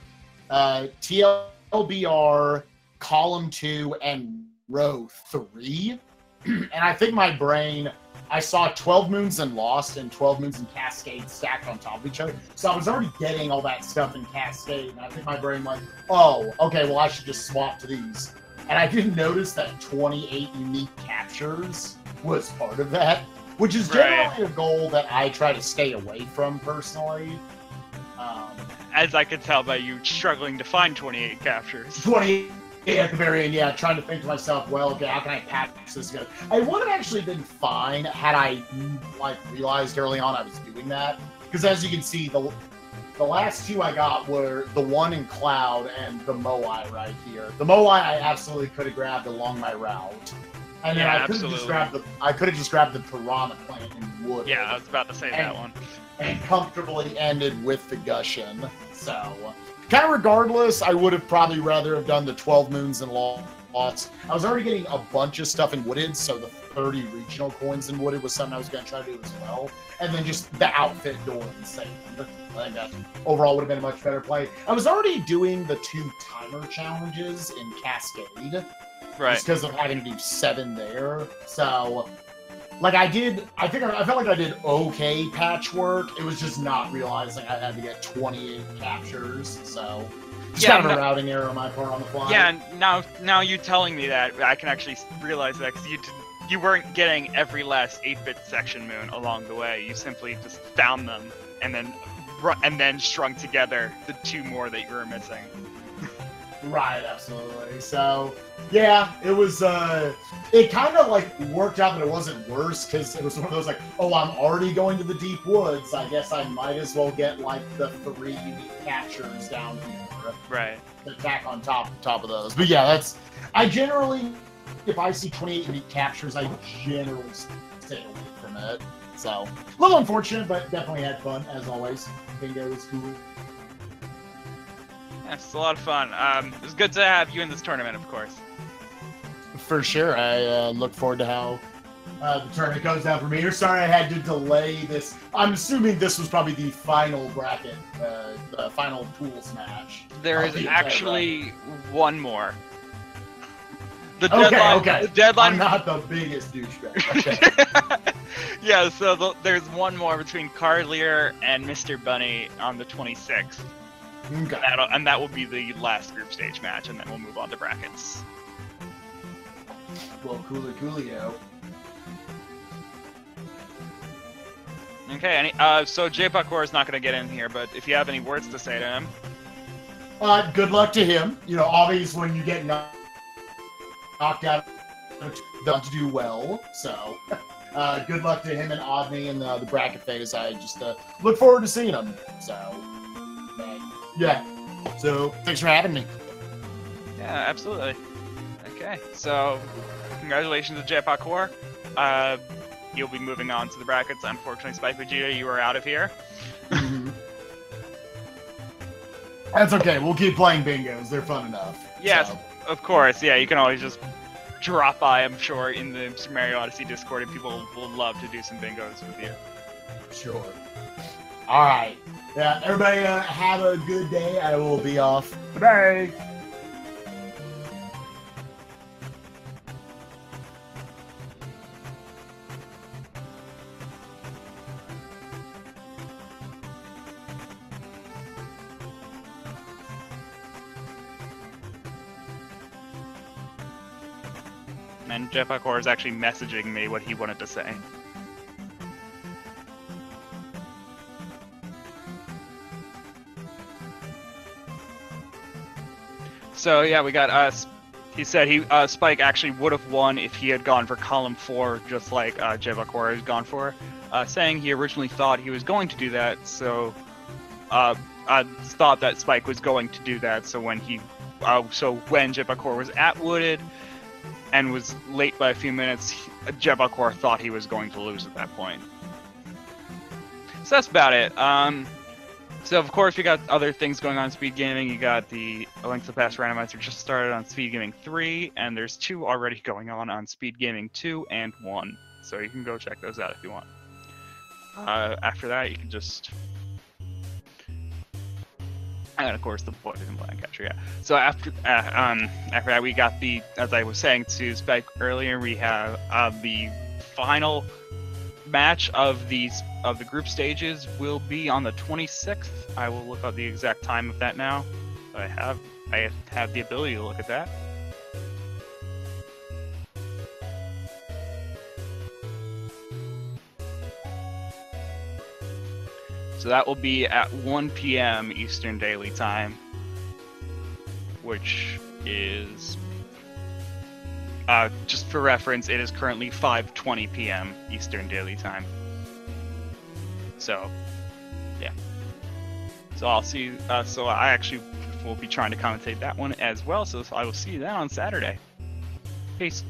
TLBR, column 2, and row 3. And I think my brain, I saw 12 Moons and Lost and 12 Moons and Cascade stacked on top of each other. So I was already getting all that stuff in Cascade, and I think my brain went, oh, okay, well, I should just swap to these. And I didn't notice that 28 unique captures was part of that, which is generally a goal that I try to stay away from personally. As I could tell by you struggling to find 28 captures. 28 at the very end, yeah, trying to think to myself, well, okay, how can I patch this good? I would have actually been fine had I realized early on I was doing that, because as you can see, the last 2 I got were the one in Cloud and the Moai right here. The Moai I absolutely could have grabbed along my route, and then I could have just grabbed the Piranha Plant in Wood. Yeah, I was about to say that one. And comfortably ended with the Gushin. So, kind of regardless, I would have probably rather have done the 12 Moons and Lost. I was already getting a bunch of stuff in Wooded, so the 30 regional coins in Wooded was something I was going to try to do as well. And then just the outfit door insane. I think that overall would have been a much better play. I was already doing the 2 timer challenges in Cascade. Right. Just because of having to do 7 there. So, I felt like I did okay patchwork. It was just not realizing I had to get 28 captures. So, just kind of a routing error on my part on the fly. Yeah, and now you telling me that, I can actually realize that, because you weren't getting every last 8-bit section moon along the way. You simply just found them and then strung together the 2 more that you were missing. Right, absolutely. So, yeah, it was, it kind of, worked out that it wasn't worse, because it was one of those, oh, I'm already going to the deep woods, I guess I might as well get, the 3 unique captures down here. Right. To tack on top of those. But yeah, I generally, if I see 28 unique captures, I generally stay away from it. So, a little unfortunate, but definitely had fun, as always. Bingo was cool. Yeah, it's a lot of fun. It was good to have you in this tournament, of course. For sure. I look forward to how the tournament goes down for me. You're sorry I had to delay this. I'm assuming this was probably the final bracket, the final pools match. There is actually one more. The deadline. I'm not the biggest douchebag. Okay. Yeah, so there's one more between Carlier and Mr. Bunny on the 26th. Okay. And that will be the last group stage match, and then we'll move on to brackets. Well, coolio. Okay, so Jepacor is not going to get in here, but if you have any words to say to him. Good luck to him. You know, obviously when you get knocked out, don't do well. So, good luck to him and Odney and the bracket phase. I just look forward to seeing him. So, yeah. So, thanks for having me. Yeah, absolutely. Okay, so congratulations to Jepacor. You'll be moving on to the brackets. Unfortunately, Spikevegeta, you are out of here. That's okay. We'll keep playing bingos. They're fun enough. Yes, so. of course. Yeah, you can always just drop by, I'm sure, in the Super Mario Odyssey Discord, and people will love to do some bingos with you. Sure. All right. Yeah, everybody have a good day. I will be off. Bye. And Jepacor is actually messaging me what he wanted to say. So yeah, we got he said Spike actually would have won if he had gone for column 4, just like Jepacor has gone for, saying he originally thought he was going to do that. So I thought that Spike was going to do that. So when when Jepacor was at Wooded and was late by a few minutes, Jepacor thought he was going to lose at that point. So that's about it. So of course we got other things going on in Speed Gaming. You got the Link to the Past randomizer just started on Speed Gaming 3, and there's 2 already going on Speed Gaming 2 and 1. So you can go check those out if you want. After that, you can just... And of course the Poison Blind Catcher, yeah. So after that we got the, as I was saying to Spike earlier, we have the final match of the group stages will be on the 26th. I will look up the exact time of that now. I have the ability to look at that. So that will be at 1 p.m. Eastern Daily Time, which is, just for reference, it is currently 5:20 p.m. Eastern Daily Time. So, yeah. So I'll see. So I actually will be trying to commentate that one as well. So I will see you then on Saturday. Peace.